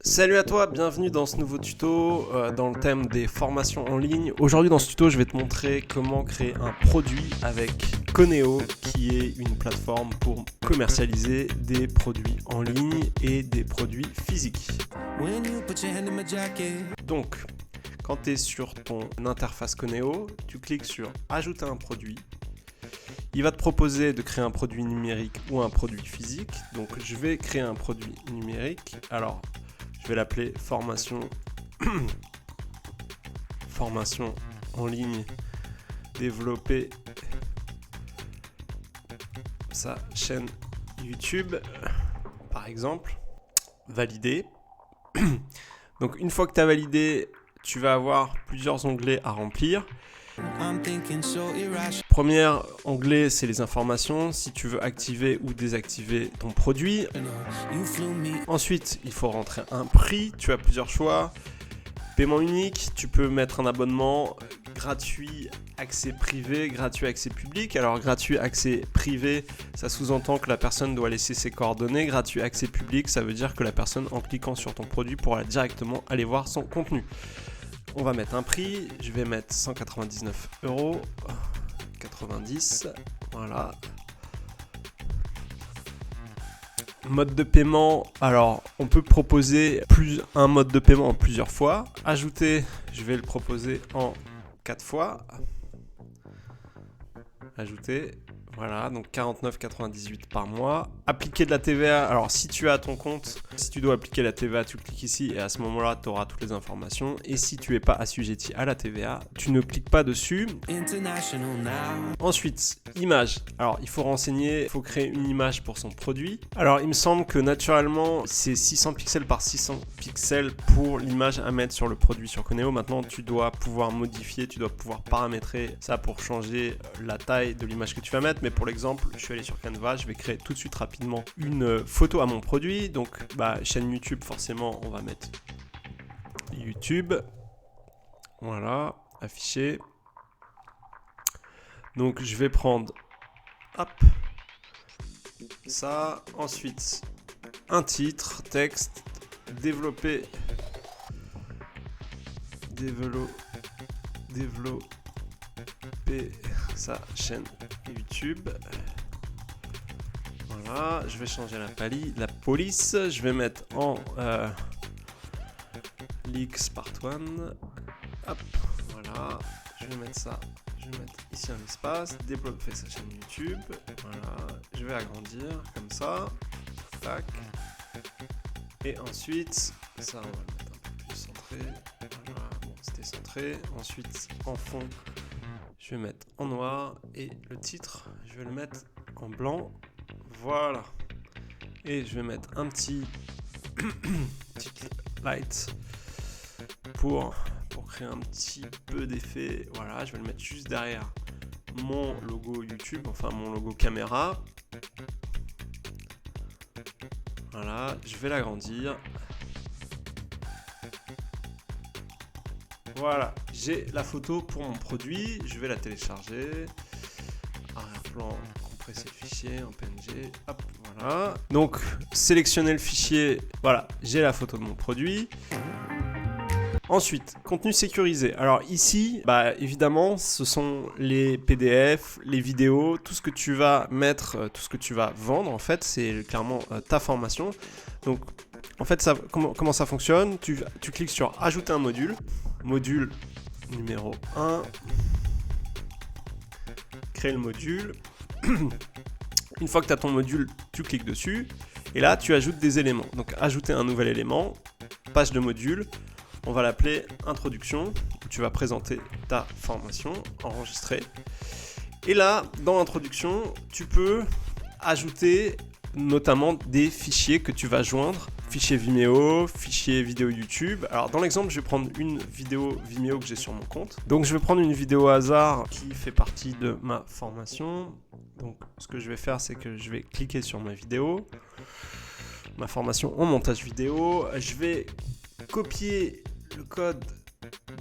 Salut à toi, bienvenue dans ce nouveau tuto dans le thème des formations en ligne. Aujourd'hui dans ce tuto, je vais te montrer comment créer un produit avec Coneo, qui est une plateforme pour commercialiser des produits en ligne et des produits physiques. Donc, quand tu es sur ton interface Coneo, tu cliques sur Ajouter un produit. Il va te proposer de créer un produit numérique ou un produit physique. Donc, je vais créer un produit numérique. Alors, je vais l'appeler formation en ligne, développer sa chaîne YouTube, par exemple. Valider. Donc une fois que tu as validé, tu vas avoir plusieurs onglets à remplir. Premier onglet, c'est les informations, si tu veux activer ou désactiver ton produit. Ensuite, il faut rentrer un prix, tu as plusieurs choix. Paiement unique, tu peux mettre un abonnement gratuit, accès privé, gratuit, accès public. Alors gratuit, accès privé, ça sous-entend que la personne doit laisser ses coordonnées. Gratuit, accès public, ça veut dire que la personne, en cliquant sur ton produit, pourra directement aller voir son contenu. On va mettre un prix, je vais mettre 199,90 €, voilà. Mode de paiement, alors on peut proposer un mode de paiement en plusieurs fois. Ajouter, je vais le proposer en 4 fois. Ajouter, voilà, donc 49,98 € par mois. Appliquer de la TVA, alors si tu as ton compte, si tu dois appliquer la TVA, tu cliques ici et à ce moment-là, tu auras toutes les informations. Et si tu n'es pas assujetti à la TVA, tu ne cliques pas dessus. Ensuite, image. Alors, il faut renseigner, il faut créer une image pour son produit. Alors, il me semble que naturellement, c'est 600 pixels par 600 pixels pour l'image à mettre sur le produit sur Coneo. Maintenant, tu dois pouvoir modifier, tu dois pouvoir paramétrer ça pour changer la taille de l'image que tu vas mettre. Mais pour l'exemple, je suis allé sur Canva, je vais créer tout de suite rapidement une photo à mon produit. Donc, chaîne YouTube, forcément, on va mettre YouTube. Voilà, afficher. Donc, je vais prendre, hop, ça. Ensuite, un titre, texte, développer sa chaîne YouTube. Voilà, je vais changer la police. Je vais mettre en leaks part 1. Hop, voilà. Je vais mettre ça. Je vais mettre ici un espace. Développer sa chaîne YouTube. Voilà. Je vais agrandir comme ça. Tac. Et ensuite, ça, on va le mettre un peu plus centré. Voilà, bon, c'était centré. Ensuite, en fond, je vais mettre en noir. Et le titre, je vais le mettre en blanc. Voilà. Et je vais mettre un petit light pour créer un petit peu d'effet. Voilà, je vais le mettre juste derrière mon logo YouTube, enfin mon logo caméra. Voilà, je vais l'agrandir. Voilà, j'ai la photo pour mon produit. Je vais la télécharger. Arrière-plan, compresser le fichier en PNG. Hop, voilà. Donc, sélectionner le fichier. Voilà, j'ai la photo de mon produit. Ensuite, contenu sécurisé. Alors ici, évidemment, ce sont les PDF, les vidéos, tout ce que tu vas mettre, tout ce que tu vas vendre, en fait, c'est clairement ta formation. Donc, en fait, comment ça fonctionne ? Tu cliques sur Ajouter un module, module numéro 1, créer le module. Une fois que tu as ton module, tu cliques dessus, et là, tu ajoutes des éléments. Donc, ajouter un nouvel élément, page de module. On va l'appeler introduction, où tu vas présenter ta formation, enregistrer. Et là, dans l'introduction, tu peux ajouter notamment des fichiers que tu vas joindre. Fichier Vimeo, fichier vidéo YouTube. Alors dans l'exemple, je vais prendre une vidéo Vimeo que j'ai sur mon compte. Donc je vais prendre une vidéo hasard qui fait partie de ma formation. Donc ce que je vais faire, c'est que je vais cliquer sur ma vidéo. Ma formation en montage vidéo. Je vais copier le code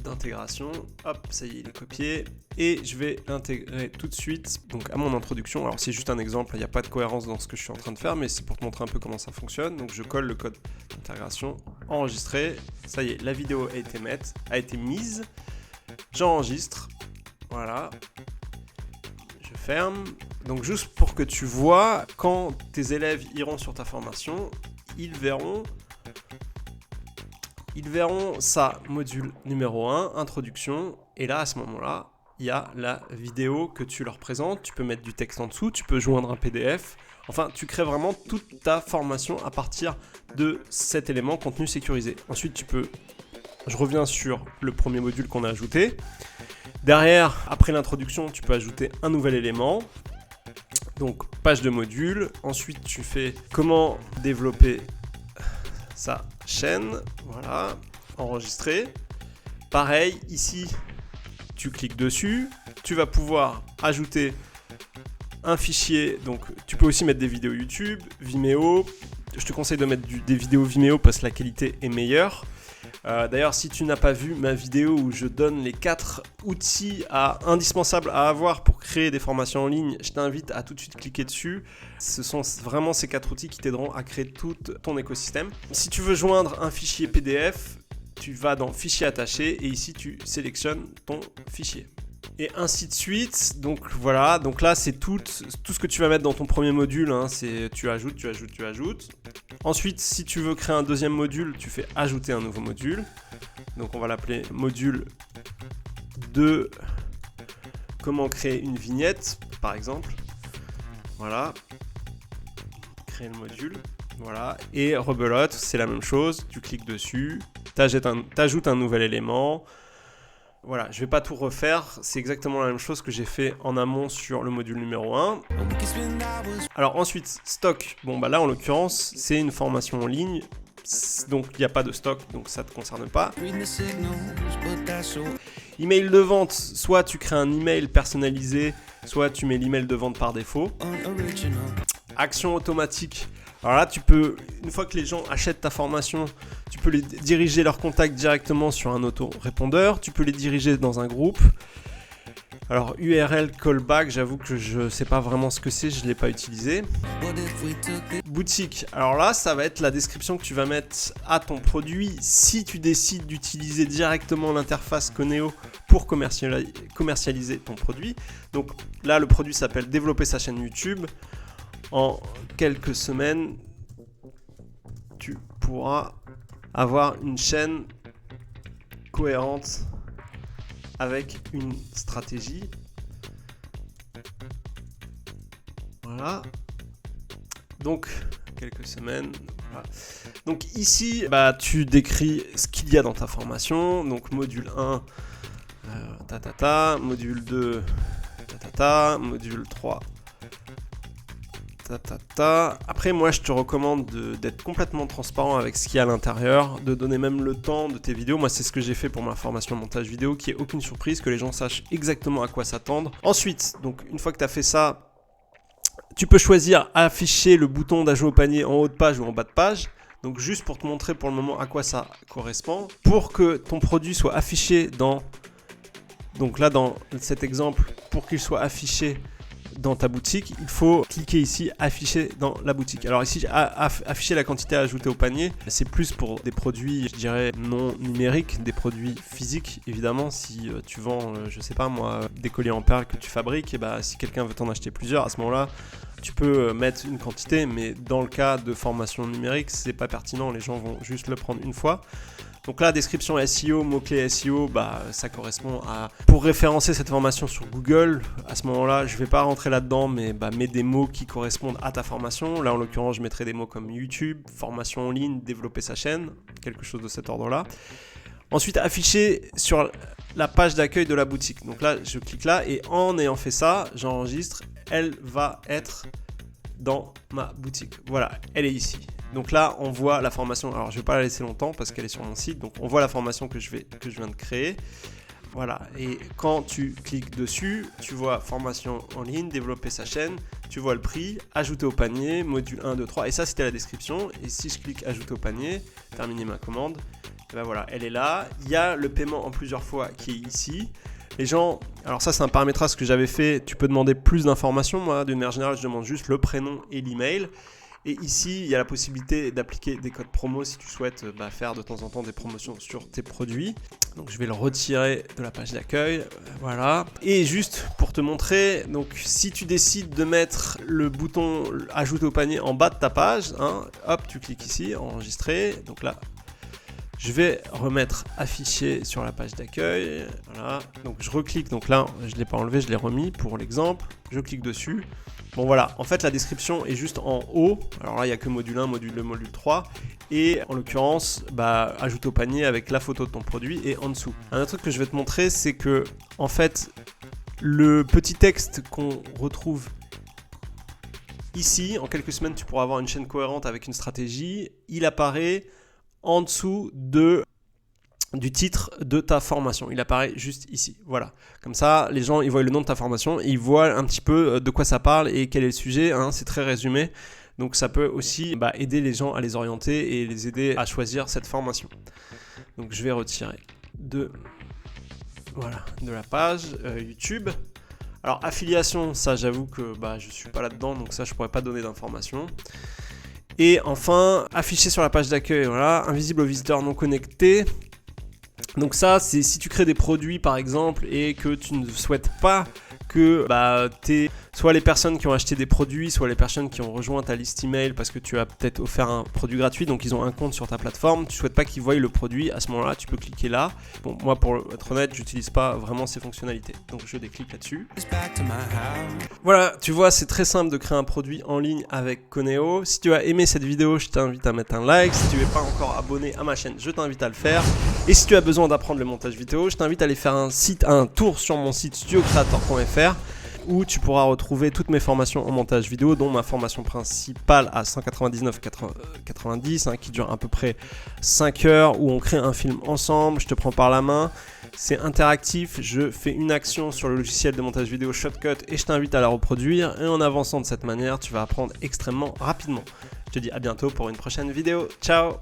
d'intégration, hop, ça y est, il est copié, et je vais l'intégrer tout de suite donc à mon introduction. Alors c'est juste un exemple, il n'y a pas de cohérence dans ce que je suis en train de faire, mais c'est pour te montrer un peu comment ça fonctionne. Donc je colle le code d'intégration, enregistrer. Ça y est, la vidéo a été mise. J'enregistre. Voilà. Je ferme. Donc juste pour que tu vois, quand tes élèves iront sur ta formation, ils verront ça, module numéro 1, introduction. Et là, à ce moment-là, il y a la vidéo que tu leur présentes. Tu peux mettre du texte en dessous, tu peux joindre un PDF. Enfin, tu crées vraiment toute ta formation à partir de cet élément contenu sécurisé. Ensuite, je reviens sur le premier module qu'on a ajouté. Derrière, après l'introduction, tu peux ajouter un nouvel élément. Donc, page de module. Ensuite, tu fais comment développer sa chaîne. Voilà, enregistrer. Pareil, ici, tu cliques dessus. Tu vas pouvoir ajouter un fichier. Donc, tu peux aussi mettre des vidéos YouTube, Vimeo. Je te conseille de mettre des vidéos Vimeo parce que la qualité est meilleure. D'ailleurs, si tu n'as pas vu ma vidéo où je donne les 4 outils indispensables à avoir pour créer des formations en ligne, je t'invite à tout de suite cliquer dessus. Ce sont vraiment ces 4 outils qui t'aideront à créer tout ton écosystème. Si tu veux joindre un fichier PDF, tu vas dans Fichier attaché et ici tu sélectionnes ton fichier. Et ainsi de suite. Donc voilà, donc là c'est tout ce que tu vas mettre dans ton premier module, hein, c'est tu ajoutes. Ensuite, si tu veux créer un deuxième module, tu fais ajouter un nouveau module. Donc on va l'appeler module 2, comment créer une vignette par exemple. Voilà, créer le module. Voilà, et rebelote, c'est la même chose, tu cliques dessus, t'ajoutes un nouvel élément. Voilà, je ne vais pas tout refaire, c'est exactement la même chose que j'ai fait en amont sur le module numéro 1. Alors ensuite, stock. Bon bah là en l'occurrence, c'est une formation en ligne, donc il n'y a pas de stock, donc ça ne te concerne pas. Email de vente, soit tu crées un email personnalisé, soit tu mets l'email de vente par défaut. Action automatique. Alors là, tu peux, une fois que les gens achètent ta formation, tu peux les diriger leurs contacts directement sur un auto-répondeur. Tu peux les diriger dans un groupe. Alors URL callback, j'avoue que je ne sais pas vraiment ce que c'est, je ne l'ai pas utilisé. Boutique, alors là, ça va être la description que tu vas mettre à ton produit si tu décides d'utiliser directement l'interface Coneo pour commercialiser ton produit. Donc là, le produit s'appelle développer sa chaîne YouTube. En quelques semaines, tu pourras avoir une chaîne cohérente avec une stratégie. Voilà. Donc, quelques semaines. Voilà. Donc ici, tu décris ce qu'il y a dans ta formation. Donc module 1, module 2, module 3. Après, moi, je te recommande d'être complètement transparent avec ce qu'il y a à l'intérieur, de donner même le temps de tes vidéos. Moi, c'est ce que j'ai fait pour ma formation montage vidéo, qu'il n'y ait aucune surprise, que les gens sachent exactement à quoi s'attendre. Ensuite, donc, une fois que tu as fait ça, tu peux choisir afficher le bouton d'ajout au panier en haut de page ou en bas de page. Donc, juste pour te montrer pour le moment à quoi ça correspond. Pour que ton produit soit affiché donc là, dans cet exemple, pour qu'il soit affiché dans ta boutique, il faut cliquer ici afficher dans la boutique. Alors ici afficher la quantité à ajouter au panier, c'est plus pour des produits, je dirais, non numériques, des produits physiques évidemment. Si tu vends, je sais pas moi, des colliers en perles que tu fabriques, et si quelqu'un veut t'en acheter plusieurs, à ce moment-là tu peux mettre une quantité, mais dans le cas de formation numérique, c'est pas pertinent, les gens vont juste le prendre une fois. Donc là, description SEO, mots-clés SEO, ça correspond à... Pour référencer cette formation sur Google, à ce moment-là, je ne vais pas rentrer là-dedans, mais mets des mots qui correspondent à ta formation. Là, en l'occurrence, je mettrai des mots comme YouTube, formation en ligne, développer sa chaîne, quelque chose de cet ordre-là. Ensuite, afficher sur la page d'accueil de la boutique. Donc là, je clique là et en ayant fait ça, j'enregistre. Elle va être dans ma boutique. Voilà, elle est ici. Donc là, on voit la formation. Alors, je ne vais pas la laisser longtemps parce qu'elle est sur mon site. Donc, on voit la formation que je viens de créer. Voilà. Et quand tu cliques dessus, tu vois formation en ligne, développer sa chaîne. Tu vois le prix, ajouter au panier, module 1, 2, 3. Et ça, c'était la description. Et si je clique ajouter au panier, terminer ma commande, et voilà, elle est là. Il y a le paiement en plusieurs fois qui est ici. Les gens, alors ça, c'est un paramétrage que j'avais fait. Tu peux demander plus d'informations. Moi, d'une manière générale, je demande juste le prénom et l'email. Et ici, il y a la possibilité d'appliquer des codes promo si tu souhaites faire de temps en temps des promotions sur tes produits. Donc je vais le retirer de la page d'accueil, voilà. Et juste pour te montrer, donc si tu décides de mettre le bouton ajouter au panier en bas de ta page, hop, tu cliques ici, enregistrer, donc là, je vais remettre afficher sur la page d'accueil, voilà. Donc je reclique, donc là, je ne l'ai pas enlevé, je l'ai remis pour l'exemple, je clique dessus. Bon voilà, en fait la description est juste en haut, alors là il n'y a que module 1, module 2, module 3, et en l'occurrence, ajoute au panier avec la photo de ton produit et en dessous. Un autre truc que je vais te montrer, c'est que en fait, le petit texte qu'on retrouve ici, en quelques semaines tu pourras avoir une chaîne cohérente avec une stratégie, il apparaît en dessous du titre de ta formation. Il apparaît juste ici, voilà. Comme ça, les gens, ils voient le nom de ta formation, et ils voient un petit peu de quoi ça parle et quel est le sujet, c'est très résumé. Donc ça peut aussi aider les gens à les orienter et les aider à choisir cette formation. Donc je vais retirer de la page YouTube. Alors affiliation, ça j'avoue que je suis pas là-dedans, donc ça je pourrais pas donner d'informations. Et enfin, afficher sur la page d'accueil, voilà, invisible aux visiteurs non connectés. Donc ça, c'est si tu crées des produits par exemple et que tu ne souhaites pas que soit les personnes qui ont acheté des produits, soit les personnes qui ont rejoint ta liste email parce que tu as peut-être offert un produit gratuit, donc ils ont un compte sur ta plateforme, tu ne souhaites pas qu'ils voient le produit, à ce moment-là, tu peux cliquer là. Bon, moi, pour être honnête, j'utilise pas vraiment ces fonctionnalités, donc je déclique là-dessus. Voilà, tu vois, c'est très simple de créer un produit en ligne avec Coneo. Si tu as aimé cette vidéo, je t'invite à mettre un like. Si tu n'es pas encore abonné à ma chaîne, je t'invite à le faire. Et si tu as besoin d'apprendre le montage vidéo, je t'invite à aller faire un tour sur mon site studiocreator.fr où tu pourras retrouver toutes mes formations en montage vidéo, dont ma formation principale à 199,90 qui dure à peu près 5 heures, où on crée un film ensemble, je te prends par la main, c'est interactif, je fais une action sur le logiciel de montage vidéo Shotcut et je t'invite à la reproduire, et en avançant de cette manière, tu vas apprendre extrêmement rapidement. Je te dis à bientôt pour une prochaine vidéo, ciao!